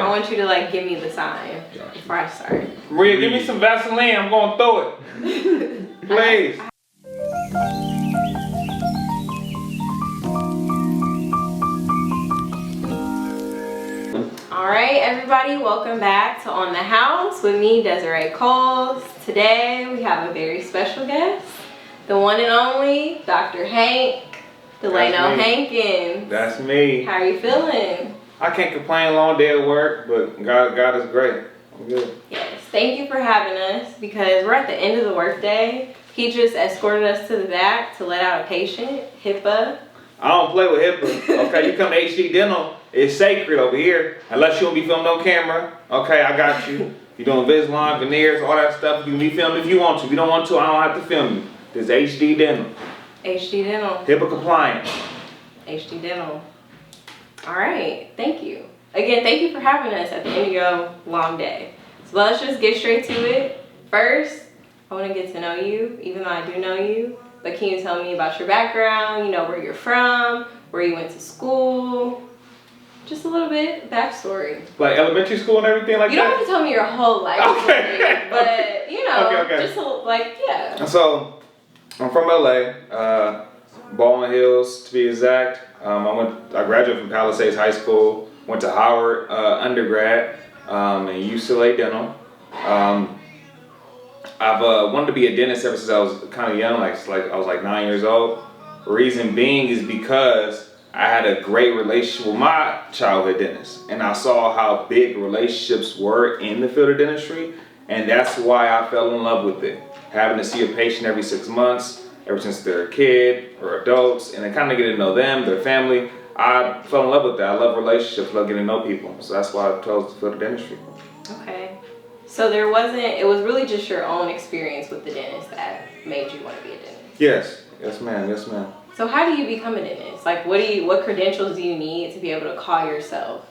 I want you to like give me the sign before I start. Maria, give me some Vaseline. I'm gonna throw it. Please. All right, everybody, welcome back to On the House with me, Desiree Coles. Today we have a very special guest, the one and only Dr. Hank Delano Hankins. That's me. How are you feeling? I can't complain. Long day at work, but God is great. I'm good. Yes, thank you for having us because we're at the end of the workday. He just escorted us to the back to let out a patient, HIPAA. I don't play with HIPAA. Okay, you come to HD Dental, it's sacred over here. Unless you want to be filmed on camera. Okay, I got you. You're doing Invisalign, veneers, all that stuff. You can be filmed if you want to. If you don't want to, I don't have to film you. This HD Dental. HD Dental. HIPAA compliant. HD Dental. All right, thank you. Again, thank you for having us at the end of your long day. So let's just get straight to it. First, I want to get to know you, even though I do know you. But can you tell me about your background, where you're from, where you went to school? Just a little bit backstory. Like elementary school and everything like that? You don't have to tell me your whole life story, but okay. just yeah. So, I'm from LA, Baldwin Hills to be exact. I graduated from Palisades High School, went to Howard undergrad, and UCLA Dental. I've wanted to be a dentist ever since I was kind of young, like I was like 9 years old. Reason being is because I had a great relationship with my childhood dentist, and I saw how big relationships were in the field of dentistry, and that's why I fell in love with it. Having to see a patient every 6 months, ever since they're a kid or adults, and then kind of get to know them, their family. I fell in love with that. I love relationships, love getting to know people, so that's why I chose the field of dentistry. Okay. So it was really just your own experience with the dentist that made you want to be a dentist? Yes ma'am. So how do you become a dentist? Like what credentials do you need to be able to call yourself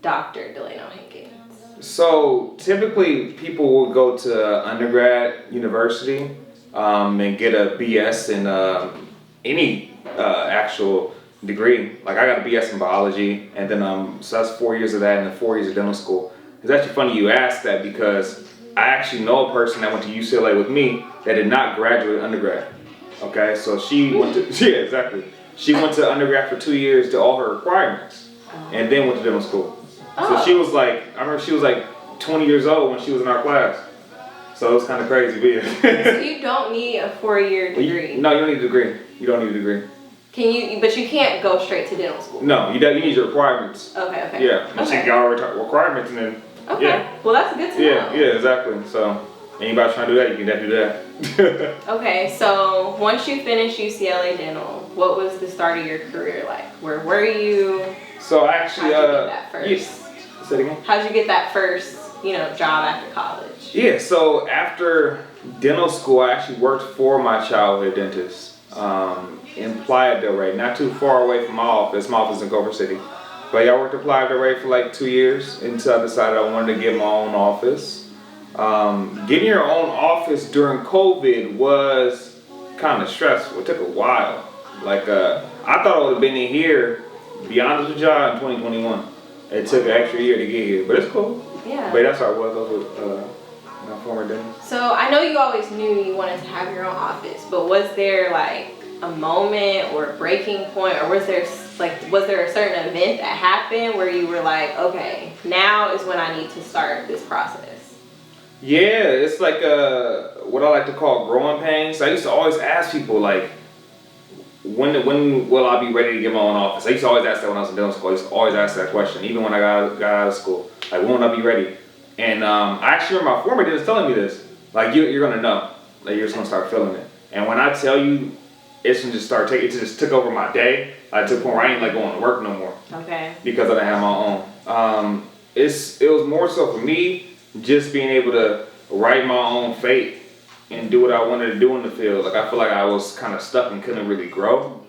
Dr. Delano Hankins? So typically people will go to undergrad university and get a BS in any actual degree. Like I got a BS in biology, and then so that's 4 years of that and then 4 years of dental school. It's actually funny you asked that because I actually know a person that went to UCLA with me that did not graduate undergrad. Okay, so she went to, She went to undergrad for 2 years, did all her requirements, and then went to dental school. Oh. So she was like, I remember she was like 20 years old when she was in our class. So it was kind of crazy, but yeah. So you don't need a 4-year degree? No, you don't need a degree. You don't need a degree. But you can't go straight to dental school? No, you need your requirements. Okay. Yeah, and she got all requirements and then. Okay. Yeah. Well, that's good to know. Yeah, exactly. So, anybody trying to do that, you can definitely do that. Okay, so once you finished UCLA Dental, what was the start of your career like? Where were you? So actually, how'd you get that first? Yes. Say it again. How'd you get that first, job after college? Yeah. So after dental school, I actually worked for my childhood dentist in Playa del Rey, not too far away from my office. My office is in Culver City. But I worked at Playa del Rey for like 2 years until I decided I wanted to get my own office. Getting your own office during COVID was kind of stressful. It took a while. Like I thought I would have been in here, to be honest with y'all, in 2021. It took an extra year to get here, but it's cool. Yeah. But that's how it was. I was with my former dentist. So I know you always knew you wanted to have your own office, but was there like a moment or a breaking point, or was there a certain event that happened where you were like, okay, now is when I need to start this process? Yeah, it's like what I like to call growing pains. I used to always ask people like, when will I be ready to get my own office? I used to always ask that when I was in dental school. I used to always ask that question, even when I got out of school. Like, when will I be ready? And I actually remember my former dentist telling me this. Like, you're gonna know. Like, you're just gonna start feeling it. And when I tell you, it just took over my day. To the point where I ain't like going to work no more. Okay. Because I didn't have my own. It was more so for me just being able to write my own fate and do what I wanted to do in the field. Like I feel like I was kind of stuck and couldn't really grow.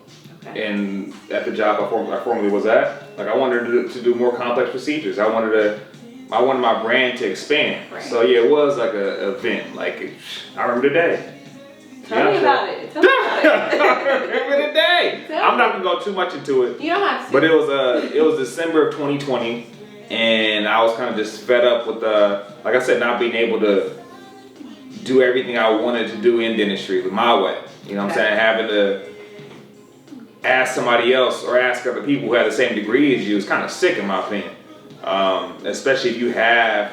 Okay. And at the job I formerly was at, like I wanted to do more complex procedures. I wanted my brand to expand. Right. So yeah, it was like an event. Like I remember the day. Tell me about it. I remember the day. I'm not gonna go too much into it. You don't have to. But it was December of 2020, and I was kind of just fed up with like I said, not being able to do everything I wanted to do in dentistry my way. You know what I'm saying? Having to ask somebody else or ask other people who had the same degree as you is kind of sick in my opinion. Especially if you have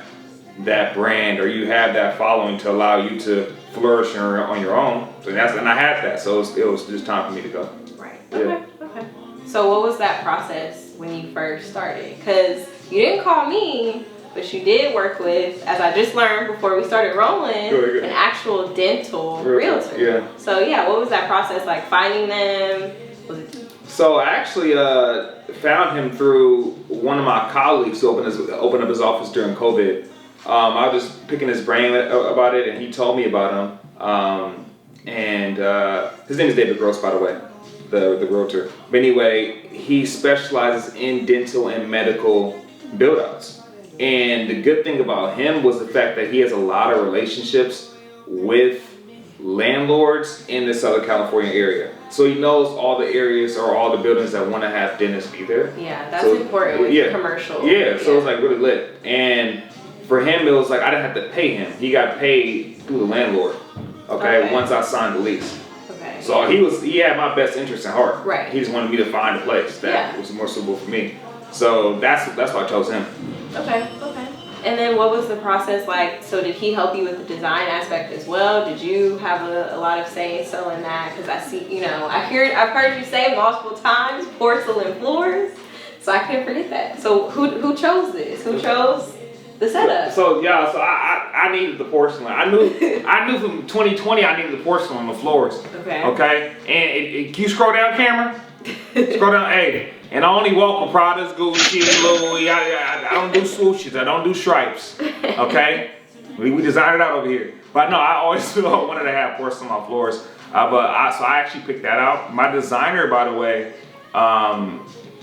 that brand or you have that following to allow you to flourish on your own. So and I had that, so it was just time for me to go. Right. Okay. Okay. So what was that process when you first started? Because you didn't call me, but you did work with, as I just learned before we started rolling, an actual dental realtor. Yeah. So yeah, what was that process like finding them? Was it? So I actually found him through one of my colleagues who opened up his office during COVID. I was just picking his brain about it, and he told me about him. And his name is David Gross, by the way, the realtor. But anyway, he specializes in dental and medical build-outs. And the good thing about him was the fact that he has a lot of relationships with landlords in the Southern California area. So he knows all the areas or all the buildings that want to have dentists be there. Yeah, that's important with commercial. Yeah, so it was like really lit. And for him, it was like I didn't have to pay him. He got paid through the landlord, okay. Once I signed the lease. Okay. So he had my best interest in heart. Right. He just wanted me to find a place that was more suitable for me. So that's why I chose him. Okay. And then what was the process like? So did he help you with the design aspect as well? Did you have a lot of say so in that? Because I see, I've heard you say multiple times porcelain floors. So I can't forget that. So who chose this? Who chose the setup? So I needed the porcelain. I knew from 2020 I needed the porcelain on the floors. Okay. And can you scroll down, camera? Scroll down. Hey. And I only walk with Prada's, Gucci, Louis. I don't do swooshes. I don't do stripes. Okay? We design it out over here. But no, I always wanted to have porcelain on my floors. So I actually picked that out. My designer, by the way,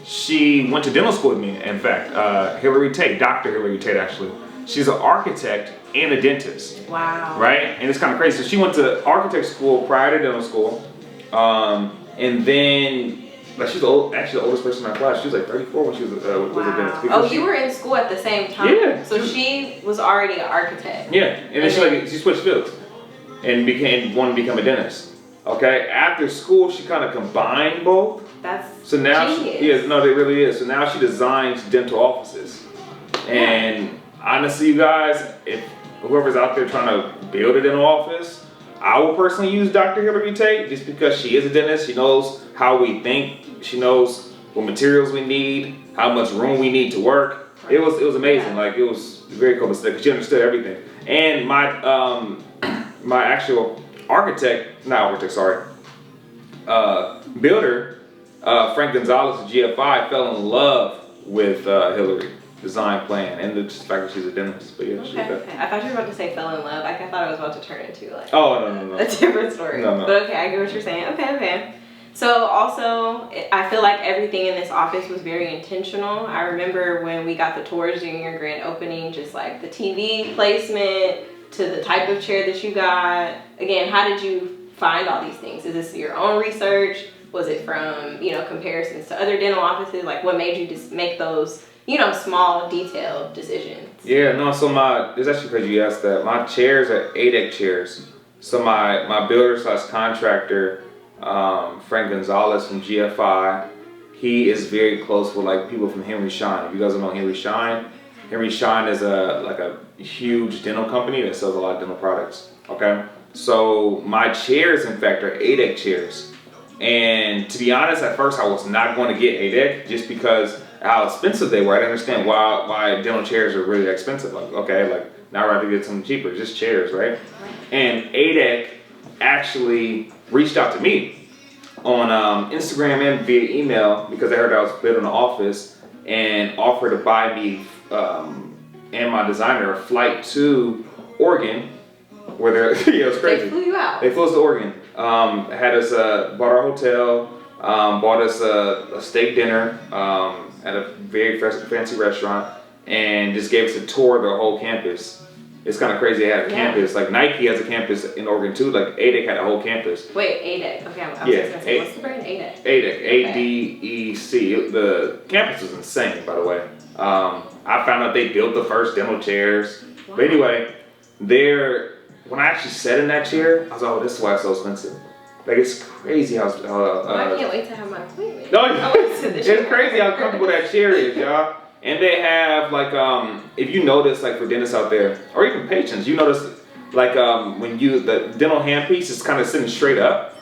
she went to dental school with me, in fact. Hillary Tate, Dr. Hillary Tate, actually. She's an architect and a dentist. Wow. Right? And it's kind of crazy. So she went to architect school prior to dental school. And then... Like she's actually the oldest person in our class. She was like 34 when she was a dentist. You were in school at the same time? Yeah. So she was already an architect? Yeah. And then she switched fields and wanted to become a dentist. Okay. After school, she kind of combined both. That's so now genius. It really is. So now she designs dental offices. And honestly, you guys, if whoever's out there trying to build a dental office, I will personally use Dr. Hillary Tate just because she is a dentist. She knows how we think. She knows what materials we need, how much room we need to work. It was amazing. Like it was very cool to see because she understood everything. And my my actual builder, Frank Gonzalez of GFI, fell in love with Hillary. Design plan and the fact that she's a dentist. But yeah, okay. I thought you were about to say fell in love. I thought it was about to turn into like no. a different story. No. But okay, I get what you're saying. Okay. So also, I feel like everything in this office was very intentional. I remember when we got the tours during your grand opening, just like the TV placement to the type of chair that you got. Again, how did you find all these things? Is this your own research? Was it from, comparisons to other dental offices? Like what made you just make those small, detailed decisions? Yeah, no, so it's actually crazy you asked that. My chairs are ADEC chairs. So my builder / contractor, Frank Gonzalez from GFI, he is very close with like people from Henry Schein. If you guys don't know Henry Schein is a huge dental company that sells a lot of dental products. Okay? So my chairs, in fact, are ADEC chairs. And to be honest, at first I was not going to get ADEC just because how expensive they were. I didn't understand why dental chairs are really expensive. Like, okay, like now I'd rather get something cheaper, just chairs, right? And ADEC actually reached out to me on Instagram and via email because they heard I was building an office and offered to buy me and my designer a flight to Oregon, where they're it was crazy. They flew you out. They flew us to Oregon. Had us bought our hotel, bought us a steak dinner at a very fancy restaurant, and just gave us a tour of their whole campus. It's kind of crazy. They had a campus. Like Nike has a campus in Oregon too. Like ADEC had a whole campus. Wait, ADEC. Okay, I was just gonna say, what's the brand? ADEC. ADEC. ADEC. The campus was insane, by the way. I found out they built the first dental chairs. Wow. But anyway, when I actually sat in that chair, I was like, oh, this is why it's so expensive. Like, it's crazy how I can't wait to have my appointment. no, it's crazy how comfortable that chair is, y'all. And they have like if you notice, like for dentists out there or even patients, you notice like when the dental handpiece is kind of sitting straight up.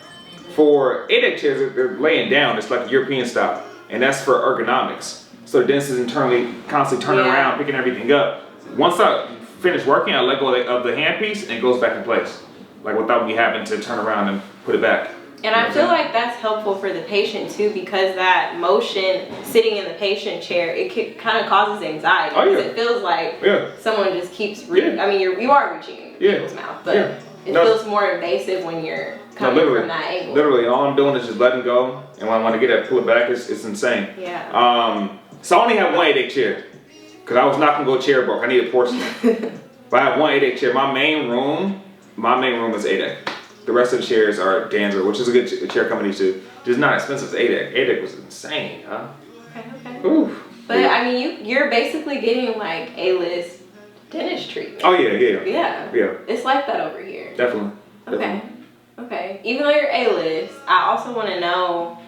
For 8X chairs, they're laying down. It's like European style, and that's for ergonomics. So the dentist is internally constantly turning around, picking everything up. Once I finish working, I let go of the handpiece and it goes back in place, like without me having to turn around and put it back. And I feel like that's helpful for the patient too, because that motion sitting in the patient chair, it kind of causes anxiety. Oh, yeah. Because it feels like someone just keeps reaching. I mean, you are reaching in people's mouth, but it feels more invasive when you're coming from that angle. Literally, all I'm doing is just letting go, and when I want to get it, pull it back, it's insane. Yeah. So I only have one 8X chair, because I was not gonna go chair broke. I need a porcelain. But I have one 8X chair. My main room is 8X. The rest of the chairs are Danzer, which is a good chair company too. Just not expensive as 8X. 8X was insane, huh? Okay. Oof. But I mean, you're basically getting like A-list dentist treatment. Oh yeah. It's like that over here. Definitely. Okay. Even though you're A-list, I also want to know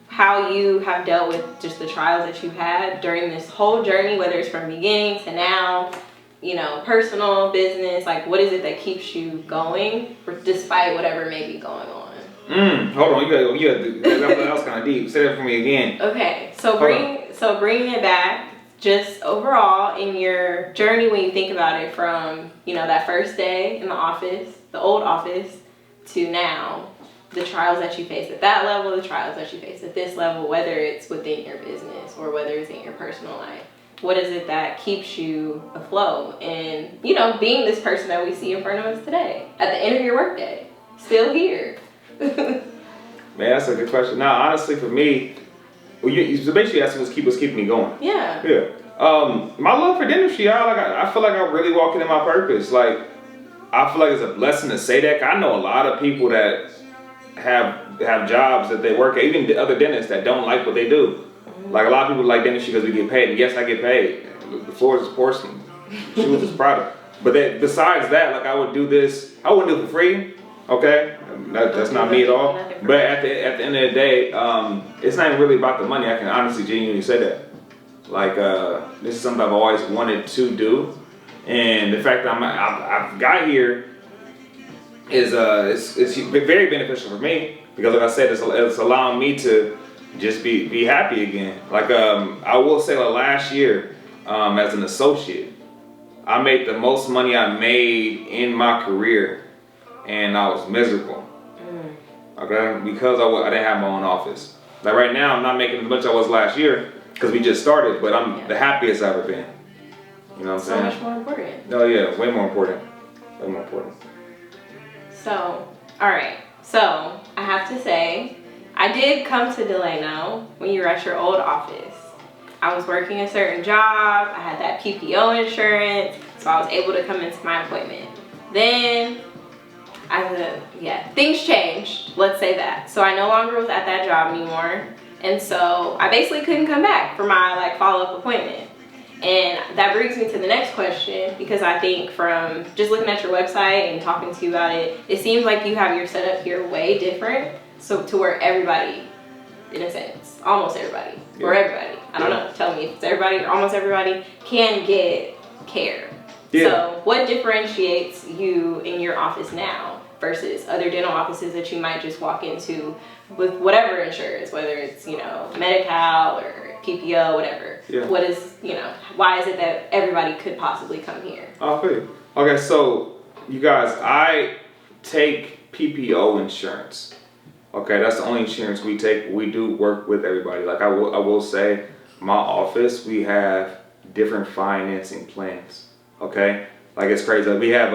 how you have dealt with just the trials that you've had during this whole journey, whether it's from beginning to now, you know, personal, business, like what is it that keeps you going despite whatever may be going on? Hold on, that was kind of deep. Say that for me again. Okay, so bringing it back, just overall in your journey when you think about it from, you know, that first day in the office, the old office, to now, the trials that you face at that level, the trials that you face at this level, whether it's within your business or whether it's in your personal life. What is it that keeps you afloat and, you know, being this person that we see in front of us today at the end of your workday, still here? Man, that's a good question. Now, honestly, for me, you basically asking what's keeping me going. Yeah. My love for dentistry, y'all. I feel like I'm really walking in my purpose. Like, I feel like it's a blessing to say that. I know a lot of people that have jobs that they work at, even the other dentists that don't like what they do. Like a lot of people like dentistry because we get paid, and yes, I get paid. The floors is porcelain, shoes is product. But besides that, like I would do this, I wouldn't do it for free. Okay, that's not me at all. But at the end of the day, it's not even really about the money. I can honestly, genuinely say that. Like this is something I've always wanted to do, and the fact that I've got here is it's very beneficial for me because, like I said, it's allowing me to just be happy again. Like I will say, like last year, as an associate, I made the most money I made in my career, and I was miserable. Okay, because I didn't have my own office. Like right now, I'm not making as much as I was last year because we just started, but I'm the happiest I've ever been. You know what I'm saying? So much more important. Oh yeah, way more important. Way more important. So, all right. So I have to say, I did come to Delano when you were at your old office. I was working a certain job. I had that PPO insurance, so I was able to come into my appointment. Then, things changed. Let's say that. So I no longer was at that job anymore, and so I basically couldn't come back for my follow-up appointment. And that brings me to the next question, because I think from just looking at your website and talking to you about it, it seems like you have your setup here way different. So to where everybody, in a sense, almost everybody, or everybody, I don't know, tell me if it's everybody or almost everybody, can get care. So what differentiates you in your office now versus other dental offices that you might just walk into with whatever insurance, whether it's, Medi-Cal or PPO, whatever. What is, why is it that everybody could possibly come here? I'll feel you. Okay, so you guys, I take PPO insurance. Okay, that's the only insurance we take. We do work with everybody. Like I will say, my office, we have different financing plans. Okay, like it's crazy. Like we have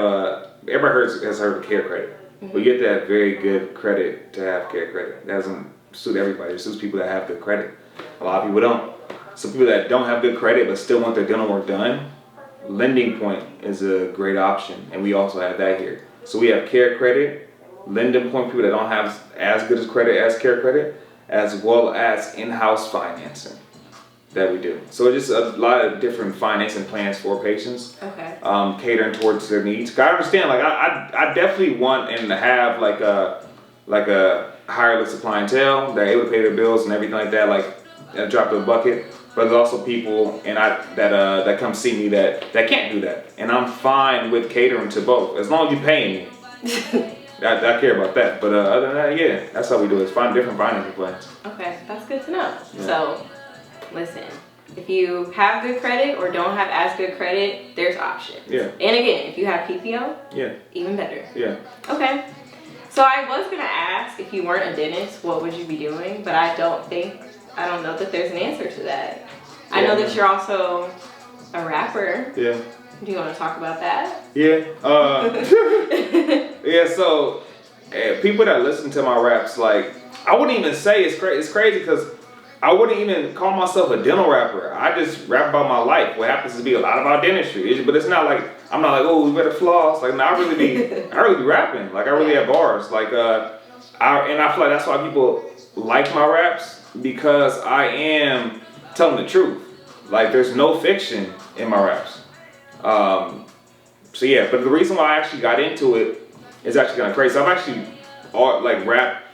everybody has heard of care credit, but you have to have very good credit to have care credit. That doesn't suit everybody. It suits people that have good credit. A lot of people don't. Some people that don't have good credit but still want their dental work done, Lending Point is a great option, and we also have that here. So we have care credit, Lending Point, people that don't have as good as credit as care credit, as well as in-house financing. that we do. So it's just a lot of different financing plans for patients. Okay. Catering towards their needs. Gotta understand, like I definitely want and to have like a higher list of clientele that are able to pay their bills and everything like that, like a drop of a bucket. But there's also people that come see me that can't do that, and I'm fine with catering to both as long as you pay me. I care about that. But other than that, yeah, that's how we do it. It's find different financing plans. Okay, that's good to know. Yeah. So, listen, if you have good credit or don't have as good credit, there's options. Yeah. And again, if you have PPO, Yeah. even better. Yeah. Okay. So I was gonna ask, if you weren't a dentist, what would you be doing? But I don't know that there's an answer to that. I know that you're also a rapper. Yeah. Do you want to talk about that? Yeah. Yeah. So people that listen to my raps, like, I wouldn't even say it's crazy. It's crazy because I wouldn't even call myself a dental rapper. I just rap about my life. What happens to be a lot about dentistry. But it's not like I'm not like, oh, we better floss. Like, no, I really be rapping. Like, I really have bars. Like, I feel like that's why people like my raps, because I am telling the truth. Like, there's no fiction in my raps. So yeah, but the reason why I actually got into it is actually kind of crazy. So I've actually like rapped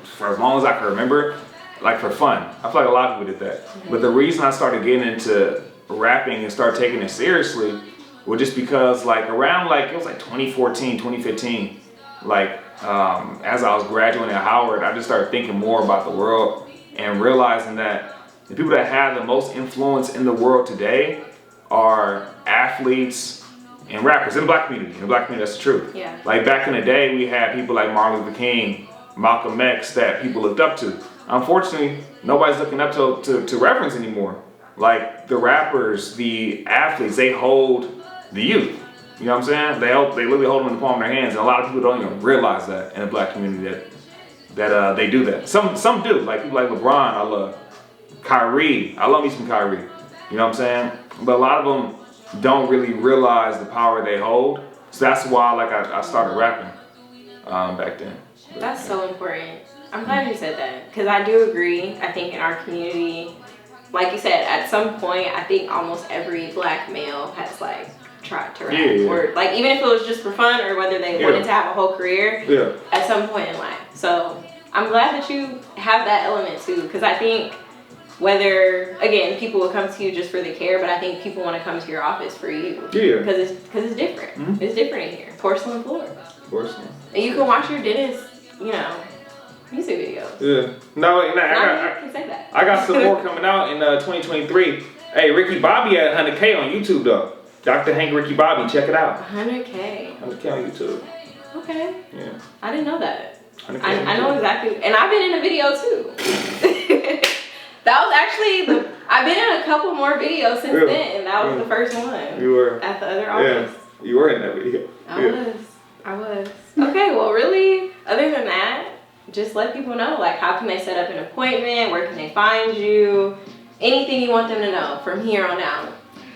for as long as I can remember, like for fun. I feel like a lot of people did that. Mm-hmm. But the reason I started getting into rapping and started taking it seriously was just because like around like, it was like 2014, 2015, like as I was graduating at Howard, I just started thinking more about the world and realizing that the people that have the most influence in the world today are athletes and rappers in the black community. In the black community, that's the truth. Yeah. Like back in the day, we had people like Martin Luther King, Malcolm X that people looked up to. Unfortunately, nobody's looking up to reference anymore. Like the rappers, the athletes, they hold the youth. You know what I'm saying? They literally hold them in the palm of their hands, and a lot of people don't even realize that in the black community that they do that. Some do, like people like LeBron, I love. Kyrie, I love me some Kyrie. You know what I'm saying? But a lot of them don't really realize the power they hold. So that's why like I started rapping back then. That's so important. I'm glad you said that, because I do agree. I think in our community, like you said, at some point, I think almost every black male has like tried to rap. Yeah. Or like even if it was just for fun or whether they wanted to have a whole career at some point in life. So I'm glad that you have that element too, because I think whether, again, people will come to you just for the care, but I think people want to come to your office for you. Yeah. Because it's different. Mm-hmm. It's different in here. Porcelain floors. Porcelain. And you can watch your dentist, music videos. Yeah. No, I can say that. I got some more coming out in 2023. Hey, Ricky Bobby at 100K on YouTube though. Dr. Hank Ricky Bobby, check it out. 100K. 100K on YouTube. Okay. Yeah. I didn't know that. I know exactly, and I've been in a video too. That was actually I've been in a couple more videos since then, and that was the first one. You were. At the other office. Yeah, you were in that video. I was. Okay, well really, other than that, just let people know, like, how can they set up an appointment? Where can they find you? Anything you want them to know from here on out.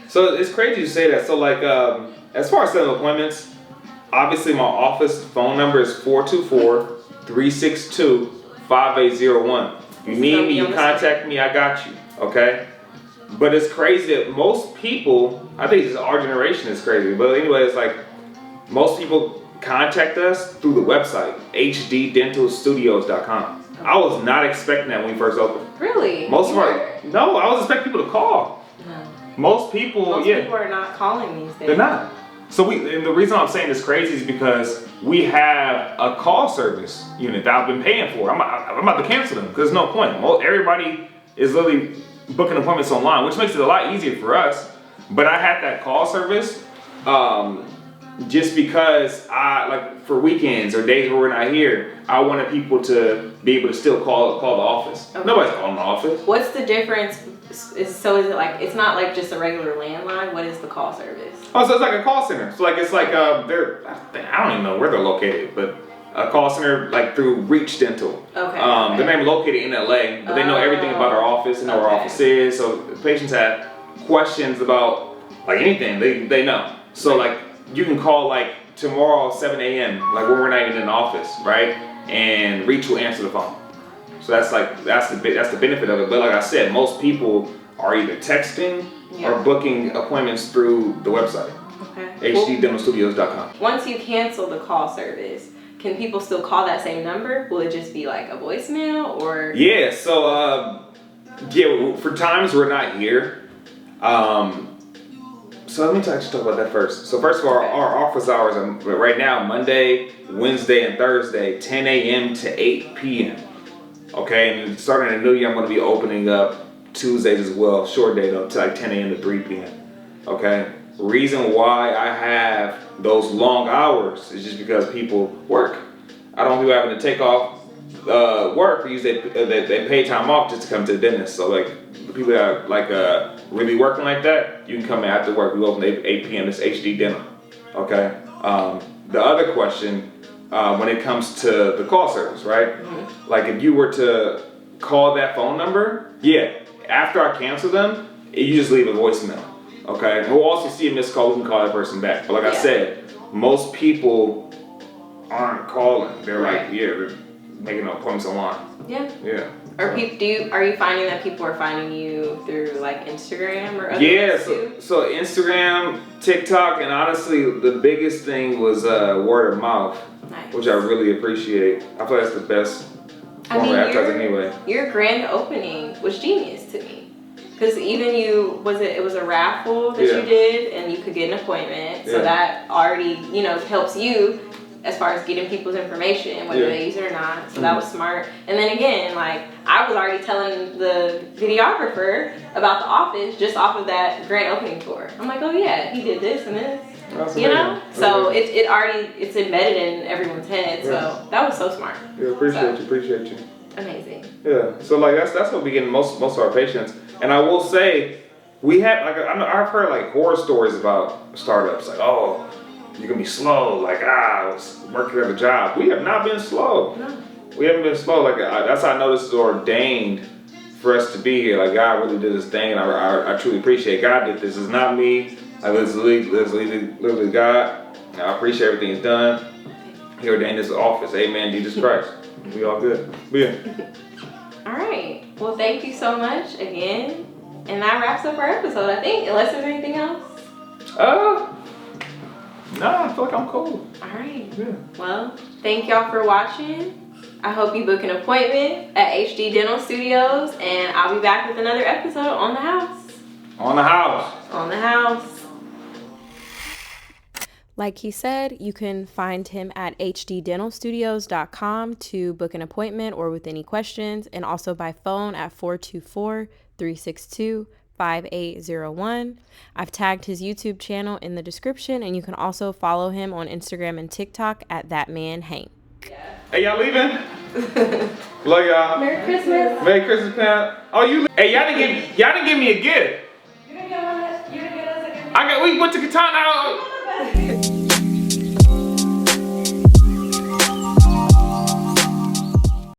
So it's crazy you say that. So like, as far as setting appointments, obviously my office phone number is 424-362-5801. If you need me, you contact me, I got you, okay? But it's crazy that most people, I think it's our generation is crazy, but anyway, it's like most people contact us through the website, hddentalstudios.com. I was not expecting that when we first opened. Really? No, I was expecting people to call. No. Most people are not calling these days. They're not. So and the reason I'm saying this crazy is because we have a call service unit that I've been paying for. I'm about to cancel them because there's no point. everybody is literally booking appointments online, which makes it a lot easier for us. But I had that call service just because for weekends or days where we're not here, I wanted people to be able to still call the office. Okay. Nobody's calling the office. What's the difference? Is it like, it's not like just a regular landline? What is the call service? Oh, so it's like a call center. So it's like I don't even know where they're located, but a call center like through Reach Dental. Okay. They're not located in LA, but they know everything about our office and know where our office is. So if patients have questions about like anything, they know. So like you can call like tomorrow 7 a.m. like when we're not even in the office, right? And Reach will answer the phone. So that's the benefit of it. But like I said, most people are either texting Yeah. or booking appointments through the website. Okay. hddentalstudios.com. Once you cancel the call service, can people still call that same number? Will it just be like a voicemail or? Yeah, so for times we're not here. So let me talk about that first. So first of all, our office hours are right now Monday, Wednesday, and Thursday, 10 a.m. to 8 p.m. Okay, and starting in the new year, I'm going to be opening up Tuesdays as well, short day though, to like 10 a.m. to 3 p.m. Okay, reason why I have those long hours is just because people work. I don't be having to take off work. Usually they pay time off just to come to the dentist. So like the people that are like really working like that, you can come in after work. We open at 8 p.m. It's HD Dental. Okay. The other question, when it comes to the call service, right? Mm-hmm. Like if you were to call that phone number, yeah. After I cancel them, you just leave a voicemail. Okay. And we'll also see a missed call. We can call that person back. But like I said, most people aren't calling. They're like, they're making appointments online. Yeah. Yeah. Are you finding that people are finding you through like Instagram or other so Instagram, TikTok, and honestly the biggest thing was word of mouth. Nice. Which I really appreciate. I feel that's the best form of advertising anyway. Your grand opening was genius to me. Because even it was a raffle that you did and you could get an appointment. So that already, helps you as far as getting people's information, whether they use it or not. So that was smart. And then again, like I was already telling the videographer about the office just off of that grand opening tour. I'm like, oh yeah, he did this and this. That's So it's embedded in everyone's head. So that was so smart. Yeah, appreciate you. Amazing. Yeah. So like that's what we get most of our patients. And I will say, we have I've heard like horror stories about startups. Like, oh, you're gonna be slow. Like, I was working at a job. We have not been slow. No. We haven't been slow. Like that's how I know this is ordained for us to be here. Like God really did this thing, and I truly appreciate God did this. It's not me. Like it's literally God. And I appreciate everything He's done. He ordained this office. Amen. Jesus Christ. We all good. Yeah. All right. Well, thank you so much again. And that wraps up our episode, I think, unless there's anything else. No, I feel like I'm cool. All right. Yeah. Well, thank y'all for watching. I hope you book an appointment at HD Dental Studios, and I'll be back with another episode on the house. On the house. On the house. Like he said, you can find him at hddentalstudios.com to book an appointment or with any questions, and also by phone at 424-362-5801. I've tagged his YouTube channel in the description, and you can also follow him on Instagram and TikTok at thatmanhank. Yeah. Hey, y'all leaving? Love y'all. Merry Christmas. Merry Christmas, Pam. Oh, hey, y'all didn't give me a gift. You didn't get us a gift. We went to Katana.